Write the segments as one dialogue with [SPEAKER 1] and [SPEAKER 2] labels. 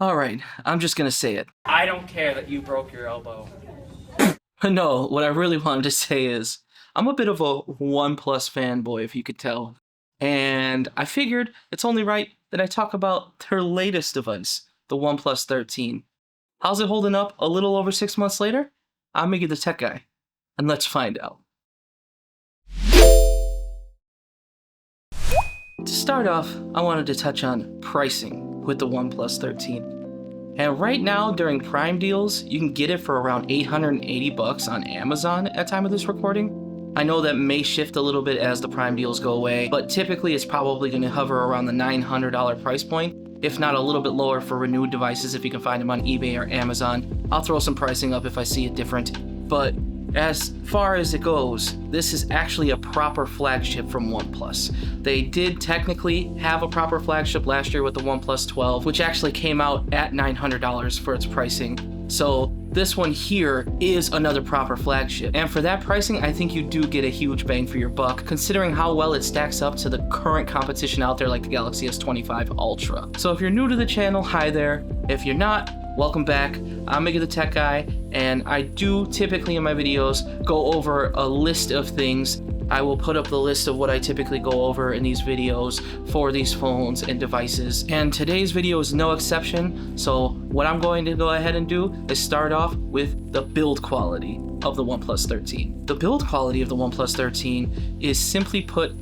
[SPEAKER 1] Alright, I'm just gonna say it.
[SPEAKER 2] I don't care that you broke your elbow.
[SPEAKER 1] No, what I really wanted to say is, I'm a bit of a OnePlus fanboy, if you could tell. And I figured it's only right that I talk about their latest device, the OnePlus 13. How's it holding up a little over 6 months later? I'm Miggy the Tech Guy, and let's find out. To start off, I wanted to touch on pricing with the OnePlus 13. And right now, during Prime deals, you can get it for around $880 on Amazon at time of this recording. I know that may shift a little bit as the Prime deals go away, but typically it's probably going to hover around the $900 price point, if not a little bit lower for renewed devices if you can find them on eBay or Amazon. I'll throw some pricing up if I see it different. But as far as it goes, this is actually a proper flagship from OnePlus. They did technically have a proper flagship last year with the OnePlus 12, which actually came out at $900 for its pricing. So this one here is another proper flagship. And for that pricing, I think you do get a huge bang for your buck, considering how well it stacks up to the current competition out there like the Galaxy S25 Ultra. So if you're new to the channel, hi there. If you're not, welcome back. I'm Miggy the Tech Guy, and I do typically in my videos go over a list of things. I will put up the list of what I typically go over in these videos for these phones and devices, and today's video is no exception. So what I'm going to go ahead and do is start off with the build quality of the OnePlus 13. The build quality of the OnePlus 13 is simply put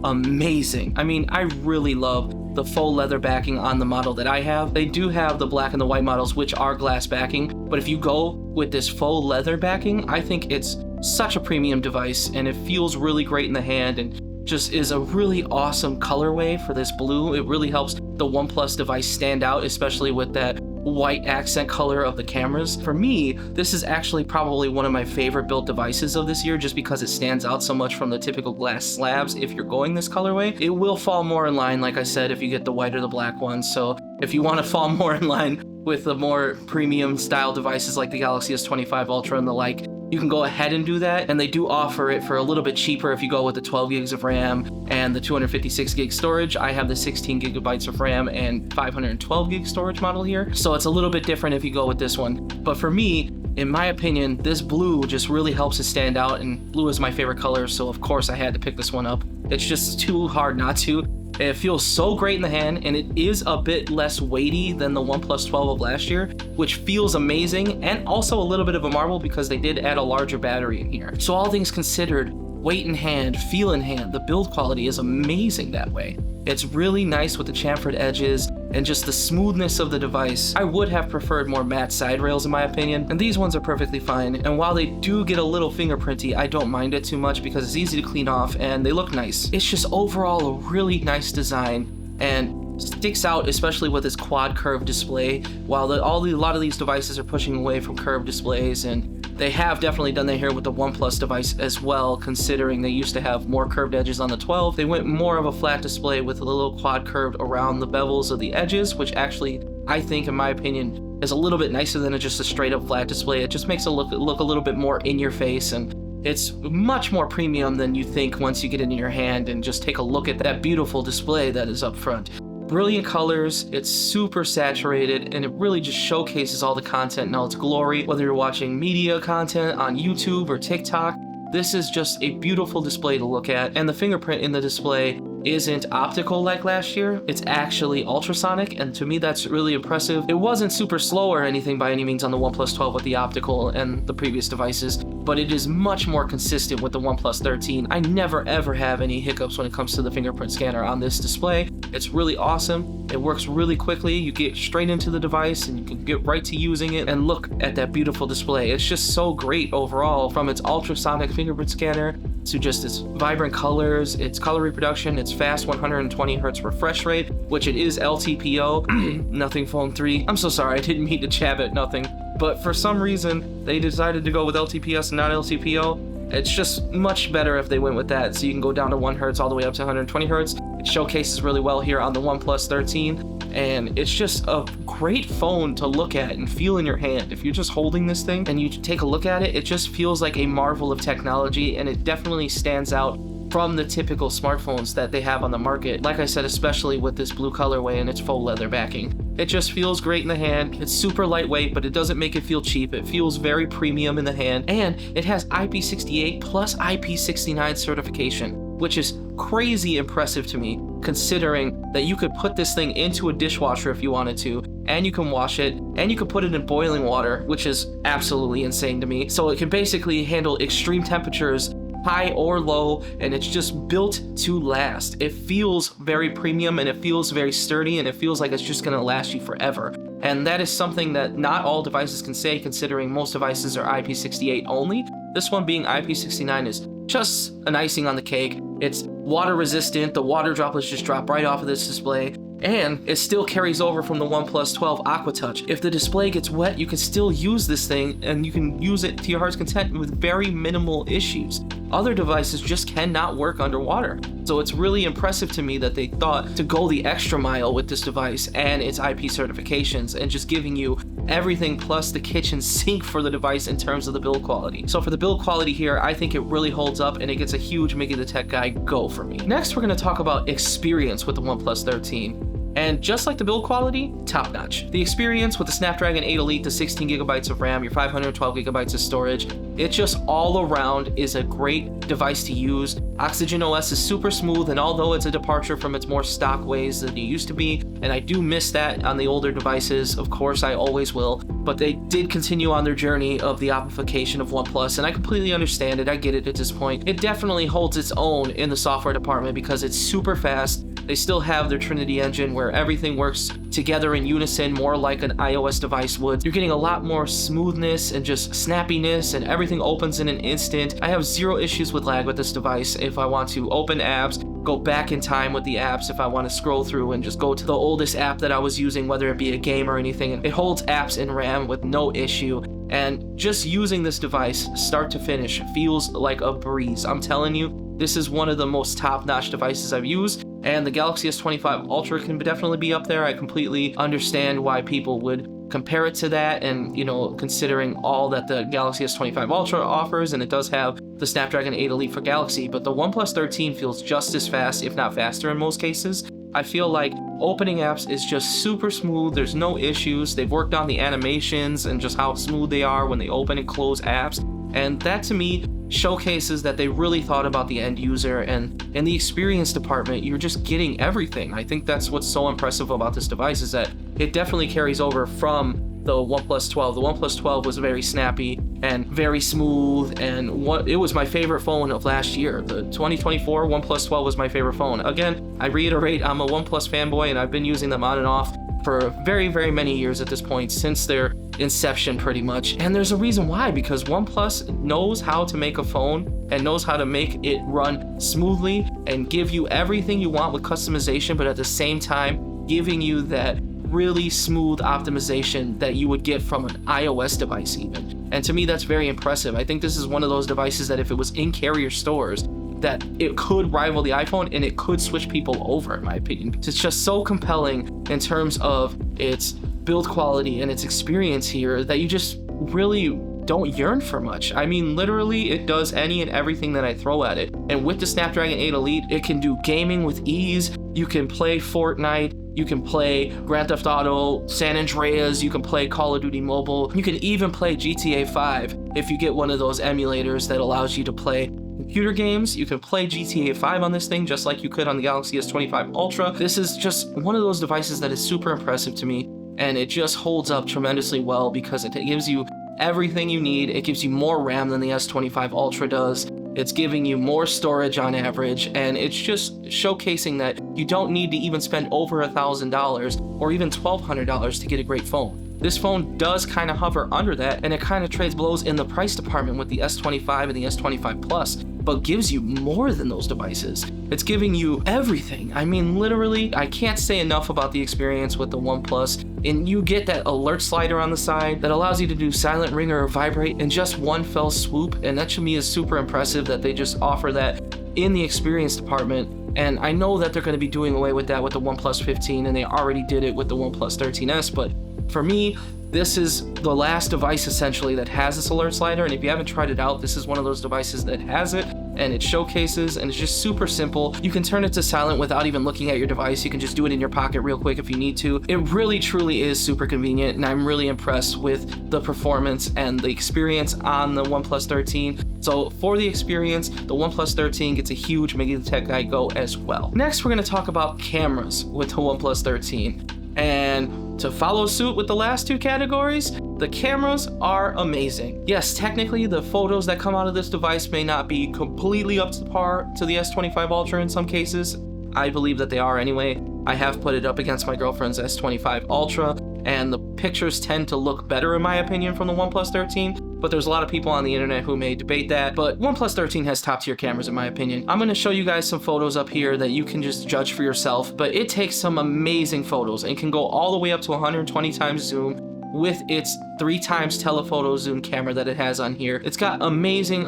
[SPEAKER 1] amazing. I mean, I really love the faux leather backing on the model that I have. They do have the black and the white models, which are glass backing, but if you go with this faux leather backing, I think it's such a premium device, and it feels really great in the hand and just is a really awesome colorway for this blue. It really helps the OnePlus device stand out, especially with that white accent color of the cameras. For me, this is actually probably one of my favorite built devices of this year, just because it stands out so much from the typical glass slabs. If you're going this colorway, it will fall more in line, like I said, if you get the white or the black ones. So if you want to fall more in line with the more premium style devices like the Galaxy S25 Ultra and the like, you can go ahead and do that, and they do offer it for a little bit cheaper if you go with the 12 gigs of RAM and the 256 gig storage. I have the 16 gigabytes of RAM and 512 gig storage model here, so it's a little bit different if you go with this one. But for me, in my opinion, this blue just really helps it stand out, and blue is my favorite color, so of course I had to pick this one up. It's just too hard not to. It feels so great in the hand, and it is a bit less weighty than the OnePlus 12 of last year, which feels amazing, and also a little bit of a marvel because they did add a larger battery in here. So all things considered, weight in hand, feel in hand, the build quality is amazing that way. It's really nice with the chamfered edges and just the smoothness of the device. I would have preferred more matte side rails in my opinion, and these ones are perfectly fine. And while they do get a little fingerprinty, I don't mind it too much because it's easy to clean off and they look nice. It's just overall a really nice design and sticks out, especially with its quad curved display. While a lot of these devices are pushing away from curved displays, and they have definitely done that here with the OnePlus device as well, considering they used to have more curved edges on the 12. They went more of a flat display with a little quad curved around the bevels of the edges, which actually, I think, in my opinion, is a little bit nicer than just a straight up flat display. It just makes it look a little bit more in your face, and it's much more premium than you think once you get it in your hand and just take a look at that beautiful display that is up front. Brilliant colors, it's super saturated, and it really just showcases all the content in all its glory. Whether you're watching media content on YouTube or TikTok, this is just a beautiful display to look at, and the fingerprint in the display isn't optical like last year. It's actually ultrasonic, and to me that's really impressive. It wasn't super slow or anything by any means on the OnePlus 12 with the optical and the previous devices, but it is much more consistent with the OnePlus 13. I never ever have any hiccups when it comes to the fingerprint scanner on this display. It's really awesome. It works really quickly. You get straight into the device and you can get right to using it, and look at that beautiful display. It's just so great overall, from its ultrasonic fingerprint scanner to just its vibrant colors, its color reproduction, its fast 120 Hz refresh rate, which it is LTPO, nothing phone 3. I'm so sorry, I didn't mean to jab at nothing. But for some reason, they decided to go with LTPS and not LTPO. It's just much better if they went with that, so you can go down to 1 Hz all the way up to 120 Hz. It showcases really well here on the OnePlus 13, and it's just a great phone to look at and feel in your hand. If you're just holding this thing and you take a look at it, it just feels like a marvel of technology, and it definitely stands out from the typical smartphones that they have on the market. Like I said, especially with this blue colorway and its faux leather backing. It just feels great in the hand. It's super lightweight, but it doesn't make it feel cheap. It feels very premium in the hand, and it has IP68 plus IP69 certification, which is crazy impressive to me, considering that you could put this thing into a dishwasher if you wanted to, and you can wash it, and you can put it in boiling water, which is absolutely insane to me. So it can basically handle extreme temperatures, high or low, and it's just built to last. It feels very premium, and it feels very sturdy, and it feels like it's just gonna last you forever. And that is something that not all devices can say, considering most devices are IP68 only. This one being IP69 is just an icing on the cake. It's water resistant, the water droplets just drop right off of this display, and it still carries over from the OnePlus 12 Aqua Touch. If the display gets wet, you can still use this thing, and you can use it to your heart's content with very minimal issues. Other devices just cannot work underwater. So it's really impressive to me that they thought to go the extra mile with this device and its IP certifications, and just giving you everything plus the kitchen sink for the device in terms of the build quality. So for the build quality here, I think it really holds up, and it gets a huge Mickey the Tech Guy go for me. Next, we're gonna talk about experience with the OnePlus 13. And just like the build quality, top notch. The experience with the Snapdragon 8 Elite, the 16 gigabytes of RAM, your 512 gigabytes of storage, it just all around is a great device to use. Oxygen OS is super smooth, and although it's a departure from its more stock ways than it used to be, and I do miss that on the older devices, of course I always will, but they did continue on their journey of the optification of OnePlus, and I completely understand it, I get it at this point. It definitely holds its own in the software department because it's super fast. They still have their Trinity engine where everything works together in unison, more like an iOS device would. You're getting a lot more smoothness and just snappiness, and everything opens in an instant. I have zero issues with lag with this device. If I want to open apps, go back in time with the apps, if I want to scroll through and just go to the oldest app that I was using, whether it be a game or anything, and it holds apps in RAM with no issue. And just using this device, start to finish, feels like a breeze. I'm telling you, this is one of the most top-notch devices I've used, and the Galaxy S25 Ultra can definitely be up there. I completely understand why people would compare it to that, and considering all that the Galaxy S25 Ultra offers, and it does have the Snapdragon 8 Elite for Galaxy, but the OnePlus 13 feels just as fast, if not faster in most cases. I feel like opening apps is just super smooth. There's no issues. They've worked on the animations and just how smooth they are when they open and close apps, and that to me showcases that they really thought about the end user. And in the experience department, you're just getting everything. I think that's what's so impressive about this device, is that it definitely carries over from the OnePlus 12. The OnePlus 12 was very snappy and very smooth, and it was my favorite phone of last year. The 2024 OnePlus 12 was my favorite phone. Again, I reiterate, I'm a OnePlus fanboy, and I've been using them on and off for very, very many years at this point, since their inception pretty much. And there's a reason why, because OnePlus knows how to make a phone and knows how to make it run smoothly and give you everything you want with customization, but at the same time giving you that really smooth optimization that you would get from an iOS device even. And to me, that's very impressive. I think this is one of those devices that if it was in carrier stores, that it could rival the iPhone, and it could switch people over, in my opinion. It's just so compelling in terms of its build quality and its experience here that you just really don't yearn for much. I mean, literally, it does any and everything that I throw at it. And with the Snapdragon 8 Elite, it can do gaming with ease. You can play Fortnite, you can play Grand Theft Auto, San Andreas, you can play Call of Duty Mobile, you can even play GTA 5 if you get one of those emulators that allows you to play computer games. You can play GTA 5 on this thing just like you could on the Galaxy S25 Ultra. This is just one of those devices that is super impressive to me, and it just holds up tremendously well because it gives you everything you need. It gives you more RAM than the S25 Ultra does. It's giving you more storage on average, and it's just showcasing that you don't need to even spend over $1,000 or even $1,200 to get a great phone. This phone does kind of hover under that, and it kind of trades blows in the price department with the S25 and the S25 Plus, but gives you more than those devices. It's giving you everything. I mean, literally, I can't say enough about the experience with the OnePlus. And you get that alert slider on the side that allows you to do silent ring or vibrate in just one fell swoop, and that to me is super impressive that they just offer that in the experience department. And I know that they're going to be doing away with that with the OnePlus 15, and they already did it with the OnePlus 13s, but for me, this is the last device essentially that has this alert slider, and if you haven't tried it out, this is one of those devices that has it, and it showcases, and it's just super simple. You can turn it to silent without even looking at your device. You can just do it in your pocket real quick if you need to. It really truly is super convenient, and I'm really impressed with the performance and the experience on the OnePlus 13. So for the experience, the OnePlus 13 gets a huge Make the Tech Guy go as well. Next, we're going to talk about cameras with the OnePlus 13. And to follow suit with the last two categories, the cameras are amazing. Yes, technically the photos that come out of this device may not be completely up to par to the S25 Ultra in some cases. I believe that they are anyway. I have put it up against my girlfriend's S25 Ultra, and the pictures tend to look better in my opinion from the OnePlus 13, but there's a lot of people on the internet who may debate that. But OnePlus 13 has top tier cameras in my opinion. I'm gonna show you guys some photos up here that you can just judge for yourself, but it takes some amazing photos and can go all the way up to 120 times zoom with its 3 times telephoto zoom camera that it has on here. It's got amazing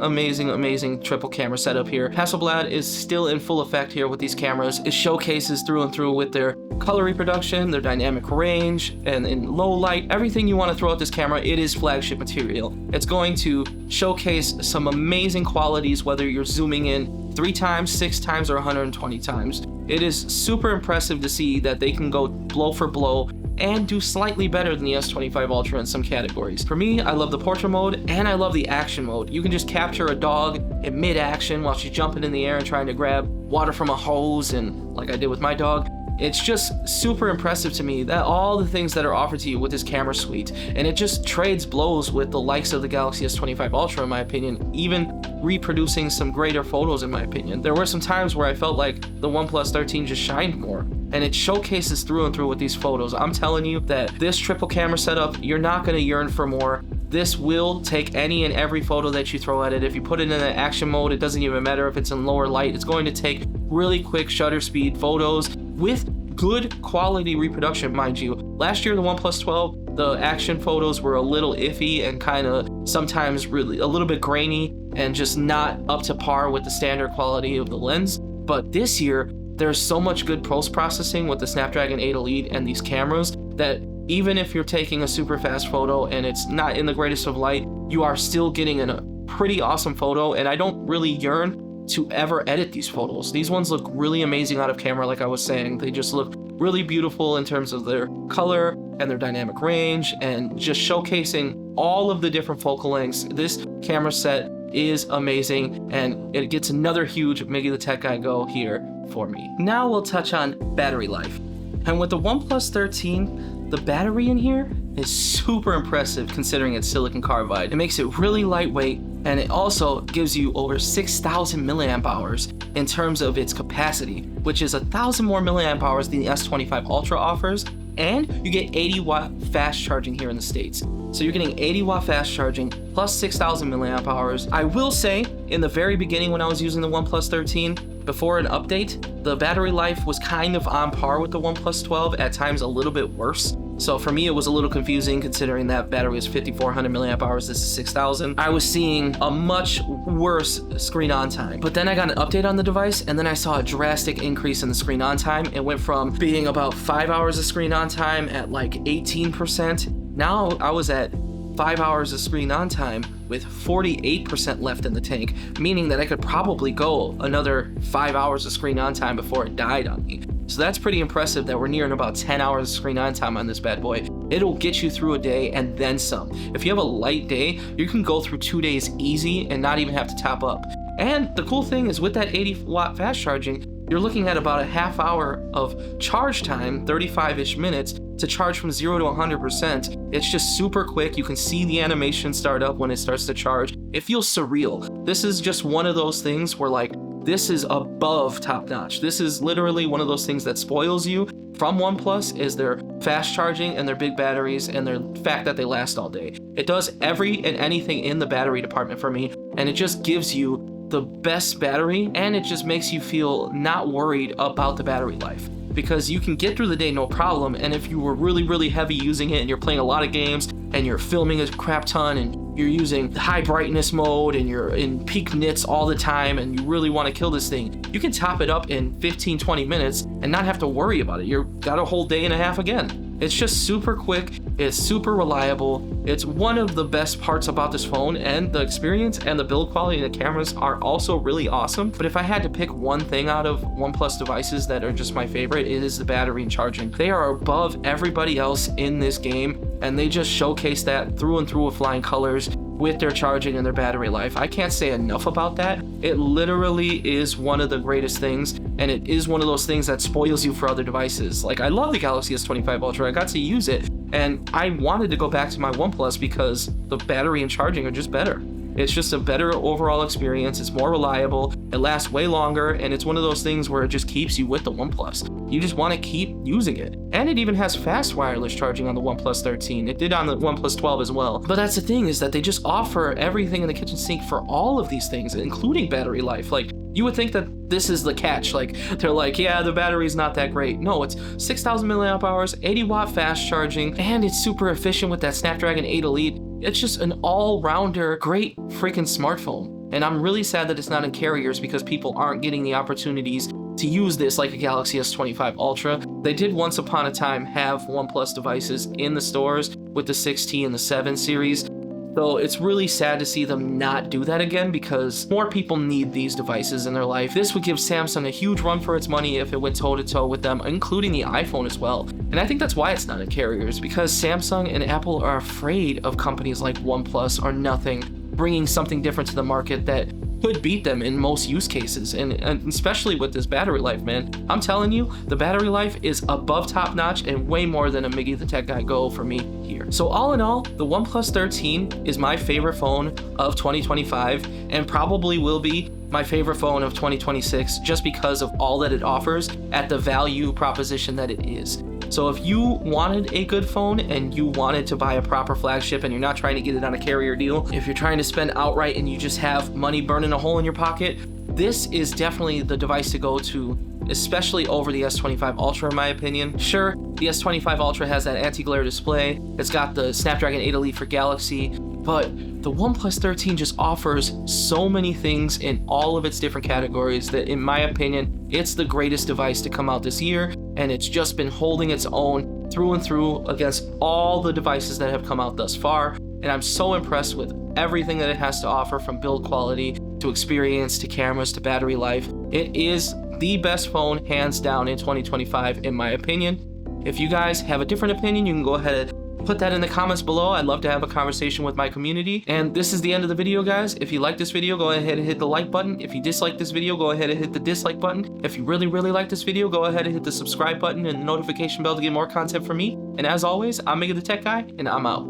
[SPEAKER 1] triple camera setup here. Hasselblad is still in full effect here with these cameras. It showcases through and through with their color reproduction, their dynamic range, and in low light, everything you want to throw at this camera, it is flagship material. It's going to showcase some amazing qualities whether you're zooming in 3 times, 6 times, or 120 times. It is super impressive to see that they can go blow for blow and do slightly better than the S25 Ultra in some categories. For me, I love the portrait mode and I love the action mode. You can just capture a dog in mid-action while she's jumping in the air and trying to grab water from a hose, and like I did with my dog. It's just super impressive to me that all the things that are offered to you with this camera suite, and it just trades blows with the likes of the Galaxy S25 Ultra in my opinion, even reproducing some greater photos in my opinion. There were some times where I felt like the OnePlus 13 just shined more, and it showcases through and through with these photos. I'm telling you that this triple camera setup, you're not gonna yearn for more. This will take any and every photo that you throw at it. If you put it in an action mode, it doesn't even matter if it's in lower light. It's going to take really quick shutter speed photos with good quality reproduction, mind you. Last year, the OnePlus 12, the action photos were a little iffy and kind of sometimes really a little bit grainy and just not up to par with the standard quality of the lens. But this year, there's so much good post-processing with the Snapdragon 8 Elite and these cameras that even if you're taking a super fast photo and it's not in the greatest of light, you are still getting a pretty awesome photo. And I don't really yearn to ever edit these photos. These ones look really amazing out of camera, like I was saying. They just look really beautiful in terms of their color and their dynamic range and just showcasing all of the different focal lengths. This camera set is amazing, and it gets another huge Miggy the Tech Guy go here for me. Now we'll touch on battery life. And with the OnePlus 13, the battery in here is super impressive considering it's silicon carbide. It makes it really lightweight, and it also gives you over 6,000 milliamp hours in terms of its capacity, which is 1,000 more milliamp hours than the S25 Ultra offers, and you get 80-watt fast charging here in the States. So you're getting 80-watt fast charging plus 6,000 milliamp hours. I will say, in the very beginning when I was using the OnePlus 13, before an update, the battery life was kind of on par with the OnePlus 12, at times a little bit worse. So for me, it was a little confusing considering that battery is 5,400 milliamp hours, this is 6,000. I was seeing a much worse screen on time. But then I got an update on the device, and then I saw a drastic increase in the screen on time. It went from being about 5 hours of screen on time at like 18%. Now I was at 5 hours of screen on time with 48% left in the tank, meaning that I could probably go another 5 hours of screen on time before it died on me. So that's pretty impressive that we're nearing about 10 hours of screen on time on this bad boy. It'll get you through a day and then some. If you have a light day, you can go through 2 days easy and not even have to top up. And the cool thing is with that 80-watt fast charging, you're looking at about a half hour of charge time, 35-ish minutes, to charge from 0 to 100%. It's just super quick. You can see the animation start up when it starts to charge. It feels surreal. This is just one of those things where like, this is above top notch. This is literally one of those things that spoils you from OnePlus is their fast charging and their big batteries and their fact that they last all day. It does every and anything in the battery department for me, and it just gives you the best battery, and it just makes you feel not worried about the battery life, because you can get through the day no problem. And if you were really heavy using it and you're playing a lot of games and you're filming a crap ton and you're using high brightness mode and you're in peak nits all the time and you really want to kill this thing, you can top it up in 15-20 minutes and not have to worry about it. You've got a whole day and a half again. It's just super quick, it's super reliable, it's one of the best parts about this phone, and the experience and the build quality and the cameras are also really awesome. But if I had to pick one thing out of OnePlus devices that are just my favorite, it is the battery and charging. They are above everybody else in this game, and they just showcase that through and through with flying colors with their charging and their battery life. I can't say enough about that. It literally is one of the greatest things, and it is one of those things that spoils you for other devices. Like, I love the Galaxy S25 Ultra. I got to use it, and I wanted to go back to my OnePlus because the battery and charging are just better. It's just a better overall experience. It's more reliable, it lasts way longer, and it's one of those things where it just keeps you with the OnePlus. You just want to keep using it. And it even has fast wireless charging on the OnePlus 13. It did on the OnePlus 12 as well. But that's the thing, is that they just offer everything in the kitchen sink for all of these things, including battery life. Like, you would think that this is the catch. Like, they're like, yeah, the battery's not that great. No, it's 6,000 milliamp hours, 80 watt fast charging, and it's super efficient with that Snapdragon 8 Elite. It's just an all-rounder, great freaking smartphone. And I'm really sad that it's not in carriers because people aren't getting the opportunities to use this like a Galaxy S25 Ultra. They did once upon a time have OnePlus devices in the stores with the 6T and the 7 series. So it's really sad to see them not do that again because more people need these devices in their life. This would give Samsung a huge run for its money if it went toe-to-toe with them, including the iPhone as well. And I think that's why it's not in carriers, because Samsung and Apple are afraid of companies like OnePlus or Nothing bringing something different to the market that could beat them in most use cases, and especially with this battery life, man. I'm telling you, the battery life is above top notch and way more than a Miggy the Tech Guy Go for me here. So all in all, the OnePlus 13 is my favorite phone of 2025 and probably will be my favorite phone of 2026 just because of all that it offers at the value proposition that it is. So if you wanted a good phone and you wanted to buy a proper flagship and you're not trying to get it on a carrier deal, if you're trying to spend outright and you just have money burning a hole in your pocket, this is definitely the device to go to, especially over the S25 Ultra in my opinion. Sure, the S25 Ultra has that anti-glare display, it's got the Snapdragon 8 Elite for Galaxy, but the OnePlus 13 just offers so many things in all of its different categories that, in my opinion, it's the greatest device to come out this year, and it's just been holding its own through and through against all the devices that have come out thus far. And I'm so impressed with everything that it has to offer, from build quality to experience to cameras to battery life. It is the best phone hands down in 2025 in my opinion. If you guys have a different opinion, you can go ahead and put that in the comments below. I'd love to have a conversation with my community. And this is the end of the video, guys. If you like this video, go ahead and hit the like button. If you dislike this video, go ahead and hit the dislike button. If you really like this video, go ahead and hit the subscribe button and the notification bell to get more content from me. And as always, I'm Miggy the Tech Guy, and I'm out.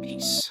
[SPEAKER 1] Peace.